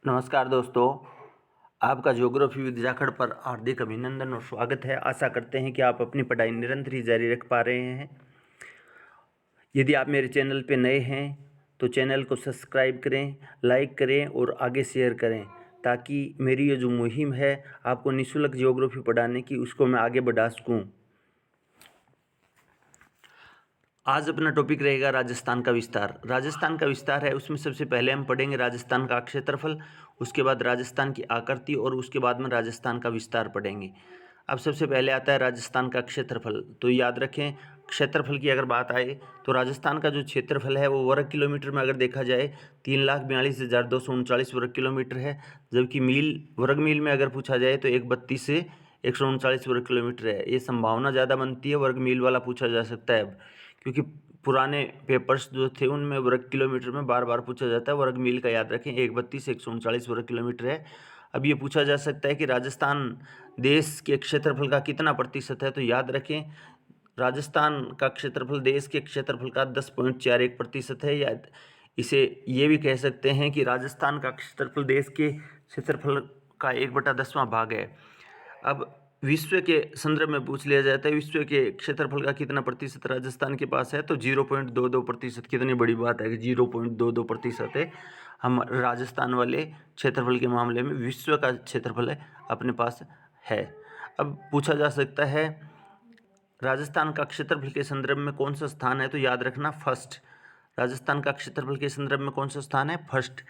नमस्कार दोस्तों, आपका ज्योग्राफी विद जाखड़ पर हार्दिक अभिनंदन और स्वागत है। आशा करते हैं कि आप अपनी पढ़ाई निरंतर ही जारी रख पा रहे हैं। यदि आप मेरे चैनल पे नए हैं तो चैनल को सब्सक्राइब करें, लाइक करें और आगे शेयर करें, ताकि मेरी ये जो मुहिम है आपको निःशुल्क ज्योग्राफी पढ़ाने की, उसको मैं आगे बढ़ा सकूँ। आज अपना टॉपिक रहेगा राजस्थान का विस्तार। राजस्थान का विस्तार है, उसमें सबसे पहले हम पढ़ेंगे राजस्थान का क्षेत्रफल, उसके बाद राजस्थान की आकृति और उसके बाद में राजस्थान का विस्तार पढ़ेंगे। अब सबसे पहले आता है राजस्थान का क्षेत्रफल। तो याद रखें, क्षेत्रफल की अगर बात आए तो राजस्थान का जो क्षेत्रफल है वो वर्ग किलोमीटर में अगर देखा जाए 3,42,239 वर्ग किलोमीटर है, जबकि वर्ग मील में अगर पूछा जाए तो 132 से 139 वर्ग किलोमीटर है। ये संभावना ज़्यादा बनती है वर्ग मील वाला पूछा जा सकता है अब, क्योंकि पुराने पेपर्स जो थे उनमें वर्ग किलोमीटर में बार बार पूछा जाता है। वर्ग मील का याद रखें, 132 से 139 वर्ग किलोमीटर है। अब ये पूछा जा सकता है कि राजस्थान देश के क्षेत्रफल का कितना प्रतिशत है, तो याद रखें राजस्थान का क्षेत्रफल देश के क्षेत्रफल का 10.41% है। या इसे ये भी कह सकते हैं कि राजस्थान का क्षेत्रफल देश के क्षेत्रफल का 1/10वां भाग है। अब विश्व के संदर्भ में पूछ लिया जाता है, विश्व के क्षेत्रफल का कितना प्रतिशत राजस्थान के पास है, तो 0.22%। कितनी बड़ी बात है कि 0.22% है हम राजस्थान वाले क्षेत्रफल के मामले में विश्व का क्षेत्रफल है अपने पास है। अब पूछा जा सकता है राजस्थान का क्षेत्रफल के संदर्भ में कौन सा स्थान है, तो याद रखना फर्स्ट। राजस्थान का क्षेत्रफल के संदर्भ में कौन सा स्थान है, फर्स्ट,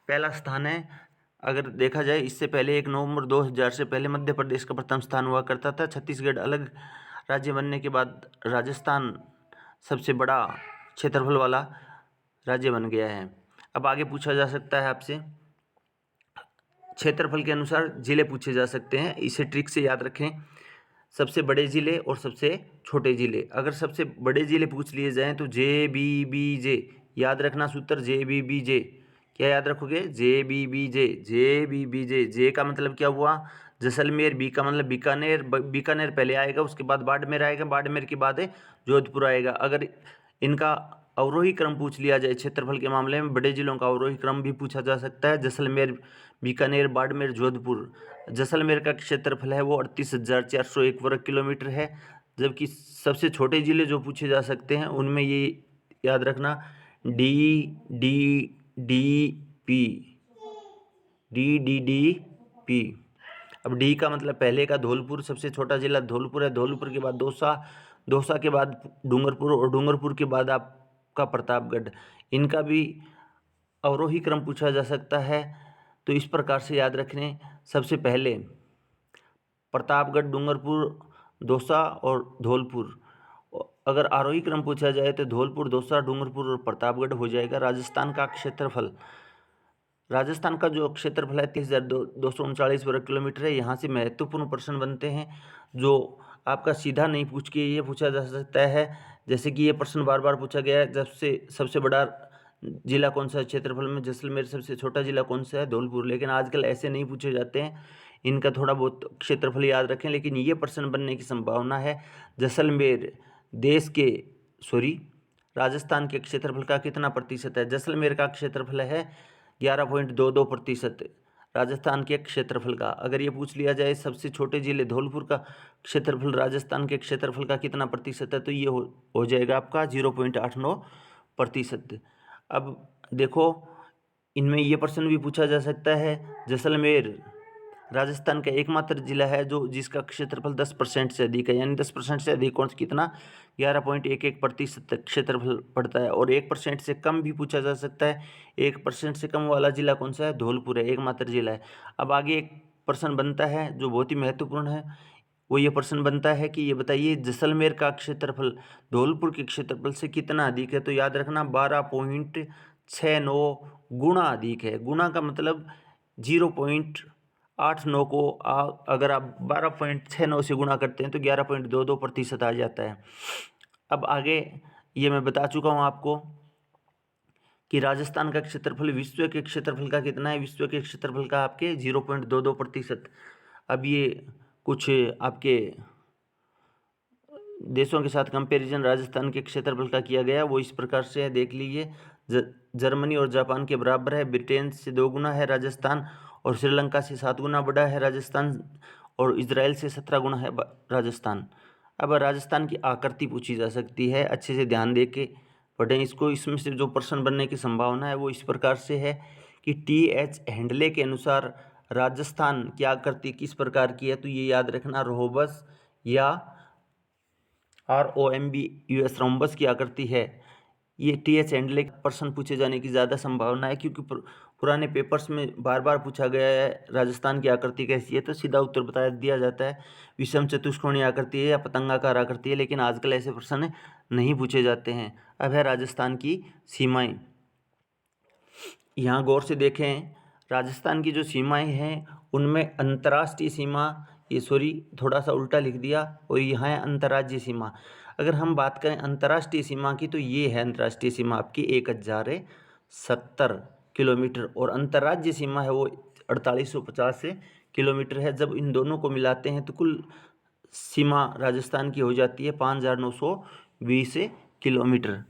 पहला स्थान है। अगर देखा जाए इससे पहले 1 नवंबर 2000 से पहले मध्य प्रदेश का प्रथम स्थान हुआ करता था। छत्तीसगढ़ अलग राज्य बनने के बाद राजस्थान सबसे बड़ा क्षेत्रफल वाला राज्य बन गया है। अब आगे पूछा जा सकता है आपसे, क्षेत्रफल के अनुसार जिले पूछे जा सकते हैं, इसे ट्रिक से याद रखें। सबसे बड़े ज़िले और सबसे छोटे ज़िले, अगर सबसे बड़े ज़िले पूछ लिए जाएँ तो JBBJ, याद रखना सूत्र JBBJ। क्या याद रखोगे, JBBJ, JBBJ। जे का मतलब क्या हुआ, जैसलमेर। बी का मतलब बीकानेर, बीकानेर पहले आएगा, उसके बाद बाड़मेर आएगा, बाड़मेर के बाद जोधपुर आएगा। अगर इनका अवरोही क्रम पूछ लिया जाए क्षेत्रफल के मामले में, बड़े जिलों का अवरोही क्रम भी पूछा जा सकता है, जैसलमेर, बीकानेर, बाड़मेर, जोधपुर। जैसलमेर का क्षेत्रफल है वो 38,401 वर्ग किलोमीटर है, जबकि सबसे छोटे ज़िले जो पूछे जा सकते हैं उनमें ये याद रखना DDDP, DDDP। अब डी का मतलब पहले का धौलपुर, सबसे छोटा जिला धौलपुर है, धौलपुर के बाद दौसा, दौसा के बाद डूंगरपुर और डूंगरपुर के बाद आपका प्रतापगढ़। इनका भी अवरोही क्रम पूछा जा सकता है, तो इस प्रकार से याद रखने, सबसे पहले प्रतापगढ़, डूंगरपुर, दौसा और धौलपुर। अगर आरोही क्रम पूछा जाए तो धौलपुर, दौसा, डूंगरपुर और प्रतापगढ़ हो जाएगा। राजस्थान का क्षेत्रफल, राजस्थान का जो क्षेत्रफल है 30,239 वर्ग किलोमीटर है। यहाँ से महत्वपूर्ण प्रश्न बनते हैं जो आपका सीधा नहीं पूछ के ये पूछा जा सकता है, जैसे कि ये प्रश्न बार बार पूछा गया है, जब से सबसे बड़ा जिला कौन सा है क्षेत्रफल में, जैसलमेर। सबसे छोटा जिला कौन सा है, धौलपुर। लेकिन आजकल ऐसे नहीं पूछे जाते हैं, इनका थोड़ा बहुत क्षेत्रफल याद रखें। लेकिन ये प्रश्न बनने की संभावना है, जैसलमेर देश के राजस्थान के क्षेत्रफल का कितना प्रतिशत है। जैसलमेर का क्षेत्रफल है 11.22% राजस्थान के क्षेत्रफल का। अगर ये पूछ लिया जाए सबसे छोटे जिले धौलपुर का क्षेत्रफल राजस्थान के क्षेत्रफल का कितना प्रतिशत है, तो ये हो जाएगा आपका 0.89%। अब देखो, इनमें ये प्रश्न भी पूछा जा सकता है, जैसलमेर राजस्थान का एकमात्र जिला है जो जिसका क्षेत्रफल 10% से अधिक है, यानी 10% से अधिक कौन कितना, 11.11% क्षेत्रफल पड़ता है। और 1% से कम भी पूछा जा सकता है, 1% से कम वाला जिला कौन सा है, धौलपुर है, एकमात्र जिला है। अब आगे एक प्रश्न बनता है जो बहुत ही महत्वपूर्ण है, वो ये प्रश्न बनता है कि ये बताइए जैसलमेर का क्षेत्रफल धौलपुर के क्षेत्रफल से कितना अधिक है, तो याद रखना 12.69 गुना अधिक है। गुना का मतलब 0.89 को अगर आप 12.69 से गुणा करते हैं तो 11.22% आ जाता है। अब आगे ये मैं बता चुका हूँ आपको कि राजस्थान का क्षेत्रफल विश्व के क्षेत्रफल का कितना है, विश्व के क्षेत्रफल का आपके 0.22%। अब ये कुछ आपके देशों के साथ कंपैरिजन राजस्थान के क्षेत्रफल का किया गया, वो इस प्रकार से है, देख लीजिए। जर्मनी और जापान के बराबर है। ब्रिटेन से 2 गुना है राजस्थान, और श्रीलंका से 7 गुना बड़ा है राजस्थान, और इजराइल से 17 गुना है राजस्थान। अब राजस्थान की आकृति पूछी जा सकती है, अच्छे से ध्यान दे के पढ़ें इसको। इसमें से जो प्रश्न बनने की संभावना है वो इस प्रकार से है कि TH हैंडले के अनुसार राजस्थान की आकृति किस प्रकार की है, तो ये याद रखना, रोहबस या ROMBUS रोम्बस की आकृति है। ये TH हैंडले प्रश्न पूछे जाने की ज़्यादा संभावना है, क्योंकि पुराने पेपर्स में बार बार पूछा गया है राजस्थान की आकृति कैसी है, तो सीधा उत्तर बता दिया जाता है विषम चतुष्कोणीय आकृति है या पतंगाकार आकृति है, लेकिन आजकल ऐसे प्रश्न नहीं पूछे जाते हैं। अब है राजस्थान की सीमाएं। यहाँ गौर से देखें, राजस्थान की जो सीमाएं हैं उनमें अंतर्राष्ट्रीय सीमा, ये सॉरी थोड़ा सा उल्टा लिख दिया, और यहाँ है अंतर्राज्यीय सीमा। अगर हम बात करें अंतर्राष्ट्रीय सीमा की, तो ये है अंतर्राष्ट्रीय सीमा आपकी 1070 किलोमीटर, और अंतर्राज्यीय सीमा है वो 4850 किलोमीटर है। जब इन दोनों को मिलाते हैं तो कुल सीमा राजस्थान की हो जाती है 5920 किलोमीटर।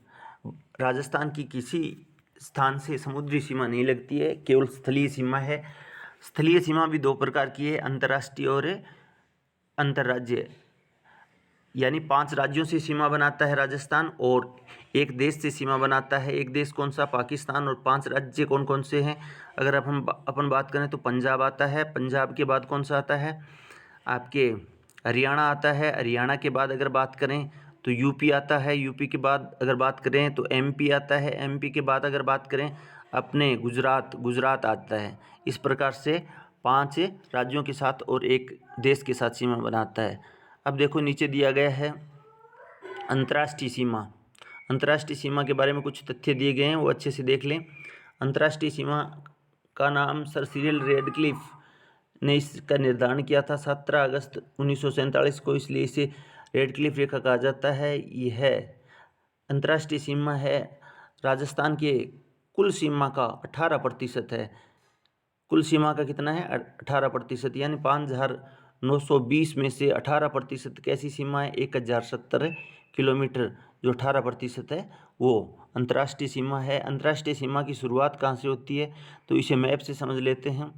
राजस्थान की किसी स्थान से समुद्री सीमा नहीं लगती है, केवल स्थलीय सीमा है। स्थलीय सीमा भी 2 प्रकार की है, अंतर्राष्ट्रीय और अंतर्राज्यीय। यानी 5 राज्यों से सीमा बनाता है राजस्थान, और एक देश से सीमा बनाता है। एक देश कौन सा? पाकिस्तान। और 5 राज्य कौन कौन से हैं? अगर अपन बात करें तो पंजाब आता है। पंजाब के बाद कौन सा आता है? आपके हरियाणा आता है। हरियाणा के बाद अगर बात करें तो यूपी आता है। यूपी के बाद अगर बात करें तो MP आता है। MP के बाद अगर बात करें अपने गुजरात आता है। इस प्रकार से 5 राज्यों के साथ और एक देश के साथ सीमा बनाता है। अब देखो नीचे दिया गया है अंतर्राष्ट्रीय सीमा। अंतर्राष्ट्रीय सीमा के बारे में कुछ तथ्य दिए गए हैं, वो अच्छे से देख लें। अंतर्राष्ट्रीय सीमा का नाम सर सिरिल रैडक्लिफ ने इसका निर्धारण किया था 17 अगस्त 1947 को, इसलिए इसे रैडक्लिफ रेखा कहा जाता है। यह अंतर्राष्ट्रीय सीमा है राजस्थान के कुल सीमा का 18% है। कुल सीमा का कितना है? 18%, यानी 5920 में से 18% कैसी सीमा है? 1070 किलोमीटर, जो 18% है वो अंतर्राष्ट्रीय सीमा है। अंतर्राष्ट्रीय सीमा की शुरुआत कहाँ से होती है, तो इसे मैप से समझ लेते हैं।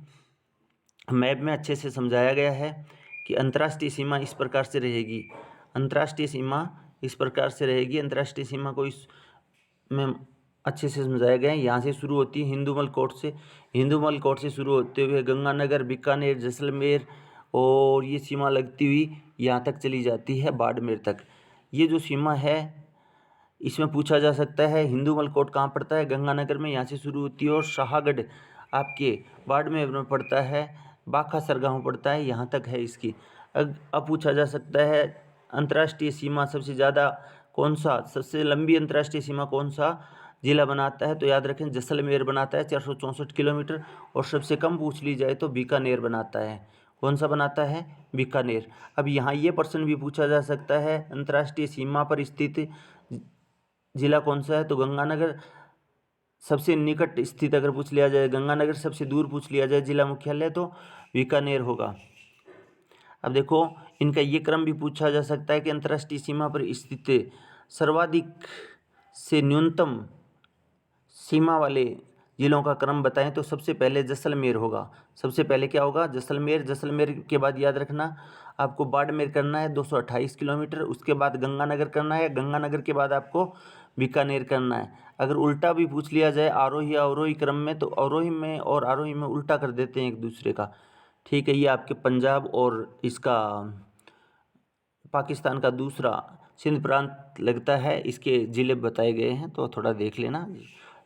मैप में अच्छे से समझाया गया है कि अंतर्राष्ट्रीय सीमा इस प्रकार से रहेगी। अंतर्राष्ट्रीय सीमा इस प्रकार से रहेगी। अंतर्राष्ट्रीय सीमा को इसमें अच्छे से समझाया गया है। यहाँ से शुरू होती है हिंदूमल कोट से। हिंदूमल कोट से शुरू होते हुए गंगानगर, बीकानेर, जैसलमेर, और ये सीमा लगती हुई यहाँ तक चली जाती है बाड़मेर तक। ये जो सीमा है इसमें पूछा जा सकता है हिंदूमल कोट कहाँ पड़ता है? गंगानगर में, यहाँ से शुरू होती है, और शाहगढ़ आपके बाड़मेर में पड़ता है। बाखा सरगांव पड़ता है, यहाँ तक है इसकी। अब पूछा जा सकता है अंतर्राष्ट्रीय सीमा सबसे ज़्यादा कौन सा, सबसे लंबी अंतर्राष्ट्रीय सीमा कौन सा जिला बनाता है? तो याद रखें जैसलमेर बनाता है 464 किलोमीटर, और सबसे कम पूछ ली जाए तो बीकानेर बनाता है। कौन सा बनाता है? बीकानेर। अब यहाँ ये प्रश्न भी पूछा जा सकता है अंतर्राष्ट्रीय सीमा पर स्थित जिला कौन सा है? तो गंगानगर सबसे निकट स्थित अगर पूछ लिया जाए, गंगानगर सबसे दूर पूछ लिया जाए जिला मुख्यालय, तो बीकानेर होगा। अब देखो इनका ये क्रम भी पूछा जा सकता है कि अंतर्राष्ट्रीय सीमा पर स्थित सर्वाधिक से न्यूनतम सीमा वाले जिलों का क्रम बताएं, तो सबसे पहले जैसलमेर होगा। सबसे पहले क्या होगा? जैसलमेर। जैसलमेर के बाद याद रखना आपको बाड़मेर करना है 228 किलोमीटर, उसके बाद गंगानगर करना है, गंगानगर के बाद आपको बीकानेर करना है। अगर उल्टा भी पूछ लिया जाए आरोही या अवरोही क्रम में, तो अवरोही में और आरोही में उल्टा कर देते हैं एक दूसरे का। ठीक है, ये आपके पंजाब और इसका पाकिस्तान का दूसरा सिंध प्रांत लगता है, इसके ज़िले बताए गए हैं, तो थोड़ा देख लेना,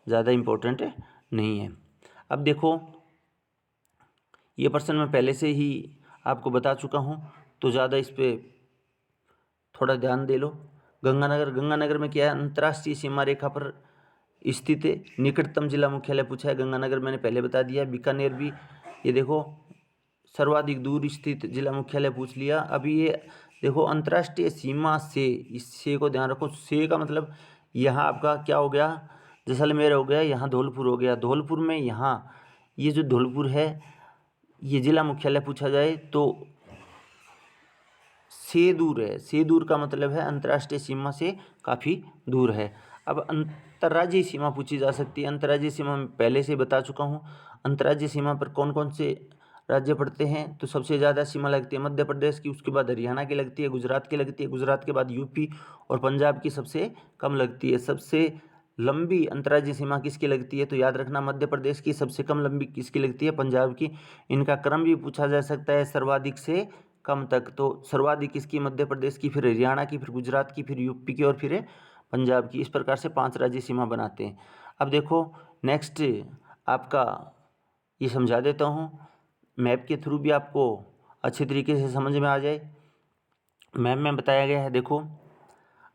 ज़्यादा इम्पोर्टेंट नहीं है। अब देखो ये प्रश्न मैं पहले से ही आपको बता चुका हूँ, तो ज़्यादा इस पर थोड़ा ध्यान दे लो। गंगानगर में क्या है? अंतर्राष्ट्रीय सीमा रेखा पर स्थित निकटतम जिला मुख्यालय पूछा है, गंगानगर मैंने पहले बता दिया। बीकानेर भी ये देखो सर्वाधिक दूर स्थित जिला मुख्यालय पूछ लिया। अभी ये देखो अंतर्राष्ट्रीय सीमा से, इस से को ध्यान रखो। से का मतलब यहाँ आपका क्या हो गया? जैसलमेर हो गया, यहाँ धौलपुर हो गया। धौलपुर में यहाँ ये जो धौलपुर है ये जिला मुख्यालय पूछा जाए तो से दूर है। से दूर का मतलब है अंतर्राष्ट्रीय सीमा से काफ़ी दूर है। अब अंतर्राज्यीय सीमा पूछी जा सकती है। अंतर्राज्यीय सीमा मैं पहले से बता चुका हूँ। अंतर्राज्यीय सीमा पर कौन कौन से राज्य पड़ते हैं, तो सबसे ज़्यादा सीमा लगती है मध्य प्रदेश की, उसके बाद हरियाणा की लगती है, गुजरात की लगती है, गुजरात के बाद यूपी और पंजाब की सबसे कम लगती है। सबसे लंबी अंतर्राज्यीय सीमा किसकी लगती है, तो याद रखना मध्य प्रदेश की। सबसे कम लंबी किसकी लगती है, पंजाब की। इनका क्रम भी पूछा जा सकता है सर्वाधिक से कम तक, तो सर्वाधिक किसकी, मध्य प्रदेश की, फिर हरियाणा की, फिर गुजरात की, फिर यूपी की और फिर पंजाब की। इस प्रकार से 5 राज्य सीमा बनाते हैं। अब देखो नेक्स्ट आपका ये समझा देता हूँ, मैप के थ्रू भी आपको अच्छे तरीके से समझ में आ जाए। मैप में बताया गया है, देखो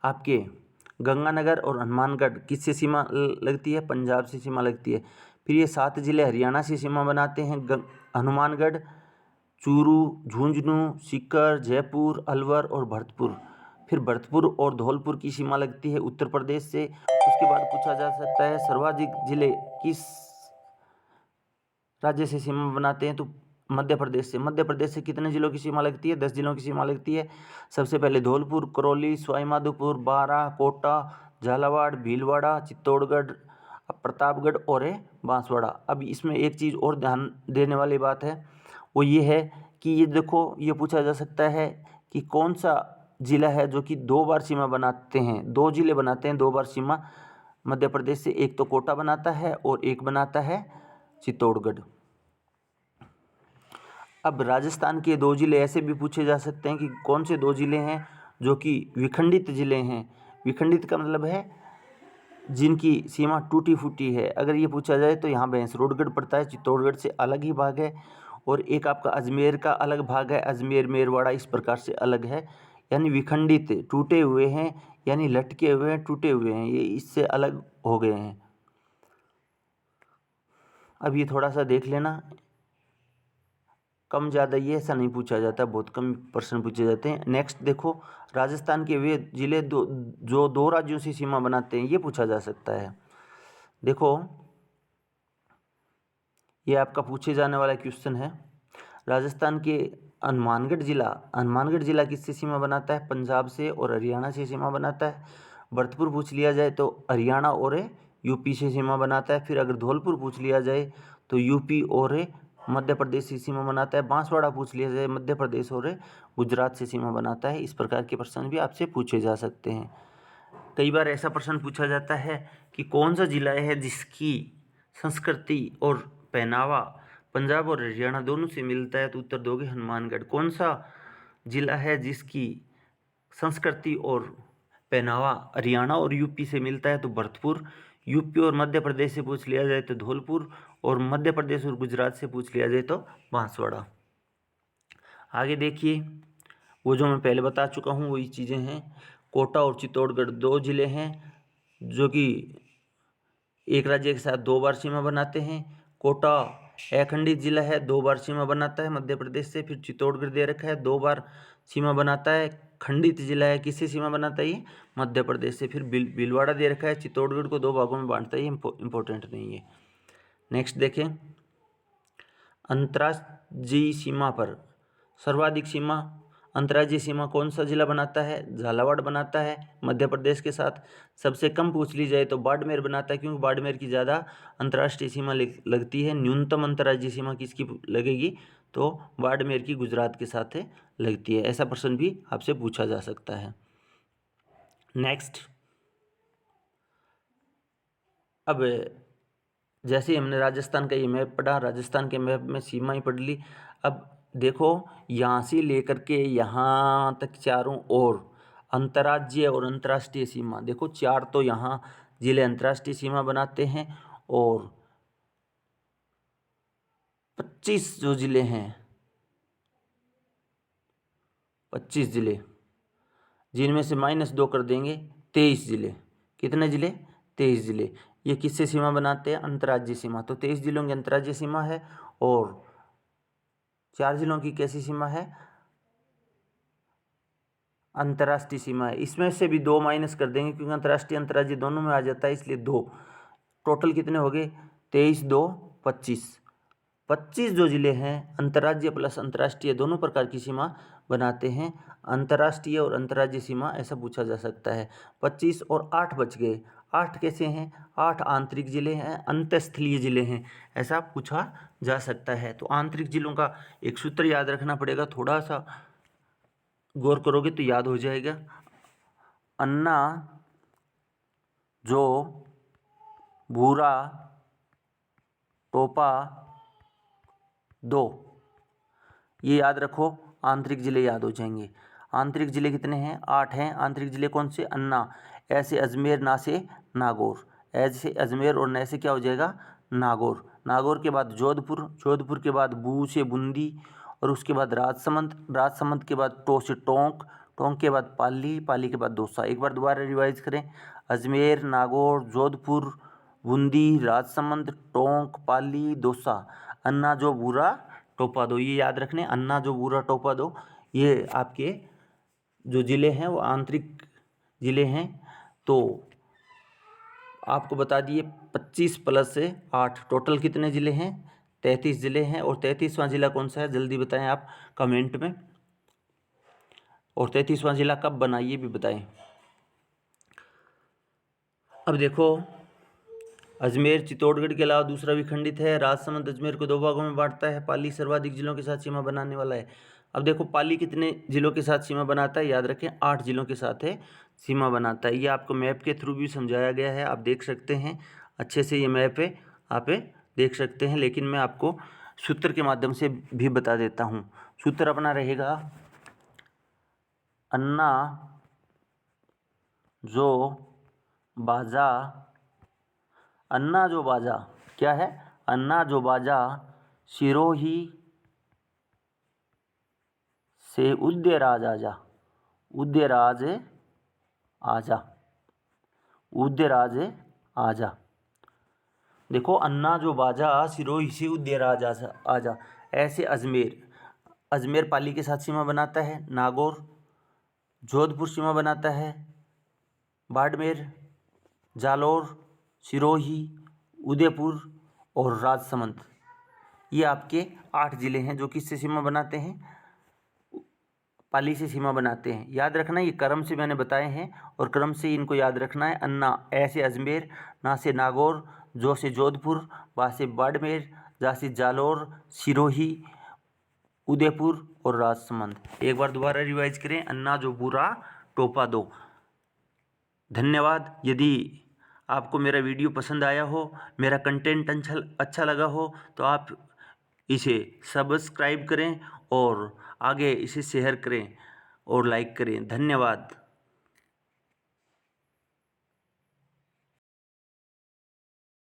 आपके गंगानगर और हनुमानगढ़ किससे सीमा लगती है, पंजाब से सीमा लगती है। फिर ये 7 जिले हरियाणा से सीमा बनाते हैं, हनुमानगढ़, चूरू, झुंझुनू, सीकर, जयपुर, अलवर और भरतपुर। फिर भरतपुर और धौलपुर की सीमा लगती है उत्तर प्रदेश से। उसके बाद पूछा जा सकता है सर्वाधिक जिले किस राज्य से सीमा बनाते हैं, तो मध्य प्रदेश से। मध्य प्रदेश से कितने जिलों की सीमा लगती है, 10 जिलों की सीमा लगती है। सबसे पहले धौलपुर, करौली, सवाईमाधोपुर, बारां, कोटा, झालावाड़, भीलवाड़ा, चित्तौड़गढ़, प्रतापगढ़ और बांसवाड़ा। अब इसमें एक चीज़ और ध्यान देने वाली बात है, वो ये है कि ये देखो ये पूछा जा सकता है कि कौन सा जिला है जो कि 2 बार सीमा बनाते हैं। 2 जिले बनाते हैं 2 बार सीमा मध्य प्रदेश से, एक तो कोटा बनाता है और एक बनाता है चित्तौड़गढ़। अब राजस्थान के 2 जिले ऐसे भी पूछे जा सकते हैं कि कौन से 2 जिले हैं जो कि विखंडित जिले हैं। विखंडित का मतलब है जिनकी सीमा टूटी फूटी है। अगर ये पूछा जाए तो यहाँ भैंसरोडगढ़ पड़ता है, चित्तौड़गढ़ से अलग ही भाग है, और एक आपका अजमेर का अलग भाग है, अजमेर मेरवाड़ा इस प्रकार से अलग है। यानी विखंडित, टूटे हुए हैं, यानी लटके हुए हैं, टूटे हुए हैं, ये इससे अलग हो गए हैं। अब ये थोड़ा सा देख लेना, कम ज़्यादा ये ऐसा नहीं पूछा जाता, बहुत कम प्रश्न पूछे जाते हैं। नेक्स्ट देखो, राजस्थान के वे जिले जो 2 राज्यों से सीमा बनाते हैं, ये पूछा जा सकता है। देखो ये आपका पूछे जाने वाला क्वेश्चन है। राजस्थान के हनुमानगढ़ जिला किससे सीमा बनाता है, पंजाब से और हरियाणा से सीमा बनाता है। भरतपुर पूछ लिया जाए तो हरियाणा और यूपी से सीमा बनाता है। फिर अगर धौलपुर पूछ लिया जाए तो यूपी और मध्य प्रदेश से सीमा बनाता है। बांसवाड़ा पूछ लिया जाए मध्य प्रदेश और गुजरात से सीमा बनाता है। इस प्रकार के प्रश्न भी आपसे पूछे जा सकते हैं। कई बार ऐसा प्रश्न पूछा जाता है कि कौन सा जिला है जिसकी संस्कृति और पहनावा पंजाब और हरियाणा दोनों से मिलता है, तो उत्तर दोगे हनुमानगढ़। कौन सा जिला है जिसकी संस्कृति और पहनावा हरियाणा और यूपी से मिलता है, तो भरतपुर। यूपी और मध्य प्रदेश से पूछ लिया जाए तो धौलपुर, और मध्य प्रदेश और गुजरात से पूछ लिया जाए तो बांसवाड़ा। आगे देखिए, वो जो मैं पहले बता चुका हूँ वही चीज़ें हैं। कोटा और चित्तौड़गढ़ 2 जिले हैं जो कि एक राज्य के साथ 2 बार सीमा बनाते हैं। कोटा अखंडित जिला है, 2 बार सीमा बनाता है मध्य प्रदेश से। फिर चित्तौड़गढ़ दे रखा है, 2 बार सीमा बनाता है। खंडित जिला है, किससे सीमा बनाता है ये, मध्य प्रदेश से। फिर भीलवाड़ा दे रखा है, चित्तौड़गढ़ को 2 भागों में बांटता है, ये इंपॉर्टेंट नहीं है। नेक्स्ट देखें, अंतर्राज्यीय सीमा पर सर्वाधिक सीमा अंतर्राज्यीय सीमा कौन सा जिला बनाता है, झालावाड़ बनाता है मध्य प्रदेश के साथ। सबसे कम पूछ ली जाए तो बाड़मेर बनाता है, क्योंकि बाड़मेर की ज़्यादा अंतर्राष्ट्रीय सीमा लगती है। न्यूनतम अंतर्राज्यीय सीमा किसकी लगेगी, तो बाड़मेर की गुजरात के साथ लगती है। ऐसा प्रश्न भी आपसे पूछा जा सकता है। नेक्स्ट, अब जैसे ही हमने राजस्थान का ये मैप पढ़ा, राजस्थान के मैप में सीमाएं पढ़ ली। अब देखो यहाँ से लेकर के यहाँ तक चारों ओर अंतर्राज्यीय और अंतर्राष्ट्रीय सीमा, देखो 4 तो यहाँ जिले अंतर्राष्ट्रीय सीमा बनाते हैं, और 25 जो जिले हैं, 25 जिले, जिनमें से -2 कर देंगे, 23 जिले। कितने जिले, 23 जिले। ये किससे सीमा बनाते हैं, अंतर्राज्यीय सीमा। तो 23 जिलों की अंतर्राज्यीय सीमा है, और 4 जिलों की कैसी सीमा है, अंतर्राष्ट्रीय सीमा है। इसमें से भी 2 माइनस कर देंगे, क्योंकि अंतर्राष्ट्रीय अंतर्राज्यीय दोनों में आ जाता है, इसलिए 2। टोटल कितने हो गए, 23 2 25। 25 जो जिले हैं अंतर्राज्यीय प्लस अंतर्राष्ट्रीय दोनों प्रकार की सीमा बनाते हैं। अंतर्राष्ट्रीय और अंतर्राज्यीय सीमा ऐसा पूछा जा सकता है। 25 और 8 बच गए, 8 कैसे हैं? 8 आंतरिक जिले हैं, अंतःस्थलीय जिले हैं, ऐसा पूछा जा सकता है। तो आंतरिक जिलों का एक सूत्र याद रखना पड़ेगा, थोड़ा सा गौर करोगे तो याद हो जाएगा। अन्ना जो भूरा टोपा दो, ये याद रखो, आंतरिक जिले याद हो जाएंगे। आंतरिक जिले कितने हैं? 8 हैं। आंतरिक जिले कौन से? अन्ना, ऐसे अजमेर, ना से नागौर, ऐसे अजमेर और न से क्या हो जाएगा? नागौर। नागौर के बाद जोधपुर, जोधपुर के बाद बू से बूंदी, और उसके बाद राजसमंद, राजसमंद के बाद टो से टोंक, टोंक के बाद पाली, पाली के बाद दौसा। एक बार दोबारा रिवाइज करें, अजमेर, नागौर, जोधपुर, बूंदी, राजसमंद, टोंक, पाली, दौसा। अन्ना जो बूरा टोपा दो, ये याद रखने, अन्ना जो बूरा टोपा दो, ये आपके जो ज़िले हैं वो आंतरिक ज़िले हैं। तो आपको बता दिए 25 प्लस 8 टोटल कितने ज़िले हैं? 33 ज़िले हैं। और 33वां ज़िला कौन सा है? जल्दी बताएं आप कमेंट में। और 33वां ज़िला कब बना ये भी बताएं। अब देखो, अजमेर चित्तौड़गढ़ के अलावा दूसरा भी खंडित है। राजसमंद अजमेर को 2 भागों में बांटता है। पाली सर्वाधिक जिलों के साथ सीमा बनाने वाला है। अब देखो, पाली कितने जिलों के साथ सीमा बनाता है? याद रखें, 8 जिलों के साथ है सीमा बनाता है। ये आपको मैप के थ्रू भी समझाया गया है, आप देख सकते हैं अच्छे से, ये मैप है, आप देख सकते हैं। लेकिन मैं आपको सूत्र के माध्यम से भी बता देता हूँ। सूत्र अपना रहेगा, अन्ना जो बाजा, अन्ना जो बाजा क्या है? अन्ना जो बाजा सिरोही से उदयराज आजा, उदयराज आजा, उदयराज आजा। देखो, अन्ना जो बाजा सिरोही से उदयराज आजा, ऐसे अजमेर, अजमेर पाली के साथ सीमा बनाता है। नागौर, जोधपुर सीमा बनाता है। बाड़मेर, जालौर, सिरोही, उदयपुर और राजसमंद, ये आपके 8 ज़िले हैं जो किससे सीमा बनाते हैं? पाली से सीमा बनाते हैं। याद रखना, ये क्रम से मैंने बताए हैं और क्रम से इनको याद रखना है। अन्ना, ऐसे अजमेर, ना से नागौर, जो से जोधपुर, बा से बाड़मेर, जा से जालौर, सिरोही, उदयपुर और राजसमंद। एक बार दोबारा रिवाइज करें, अन्ना जो बुरा टोपा दो। धन्यवाद। यदि आपको मेरा वीडियो पसंद आया हो, मेरा कंटेंट अच्छा लगा हो, तो आप इसे सब्सक्राइब करें और आगे इसे शेयर करें और लाइक करें। धन्यवाद।